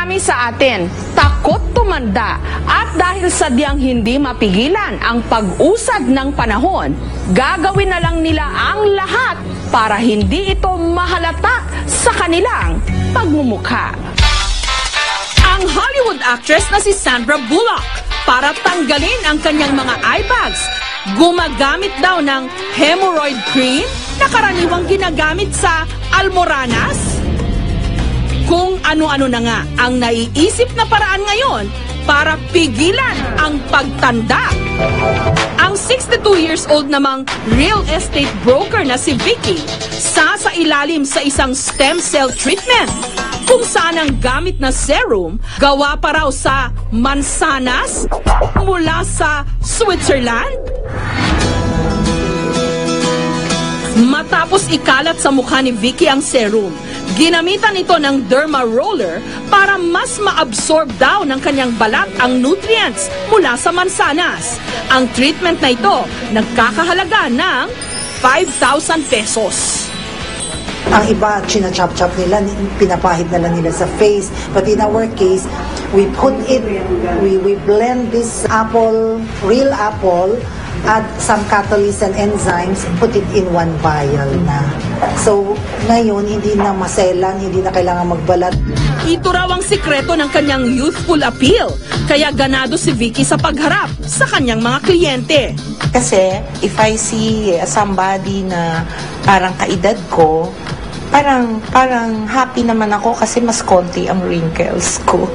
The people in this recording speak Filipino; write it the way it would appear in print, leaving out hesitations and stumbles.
Marami sa atin takot tumanda at dahil sadyang hindi mapigilan ang pag-usad ng panahon, gagawin na lang nila ang lahat para hindi ito mahalata sa kanilang pagmumukha. Ang Hollywood actress na si Sandra Bullock, para tanggalin ang kanyang mga eye bags, gumagamit daw ng hemorrhoid cream na karaniwang ginagamit sa almoranas. Kung ano-ano na nga ang naiisip na paraan ngayon para pigilan ang pagtanda. Ang 62 years old namang real estate broker na si Vicky, sasailalim sa isang stem cell treatment kung saan ang gamit na serum gawa pa raw sa mansanas mula sa Switzerland. Matapos ikalat sa mukha ni Vicky ang serum, ginamitan ito ng derma roller para mas ma-absorb daw ng kanyang balat ang nutrients mula sa mansanas. Ang treatment na ito nagkakahalaga ng 5,000 pesos. Ang iba, china-chop-chop nila, pinapahid na lang nila sa face. But in our case, we put it, we blend this apple, real apple, add some catalysts and enzymes, put it in one vial na. So, ngayon, hindi na maselan, hindi na kailangan magbalat. Ito raw ang sikreto ng kanyang youthful appeal, kaya ganado si Vicky sa pagharap sa kanyang mga kliyente. Kasi, if I see somebody na parang kaedad ko, parang happy naman ako kasi mas konti ang wrinkles ko.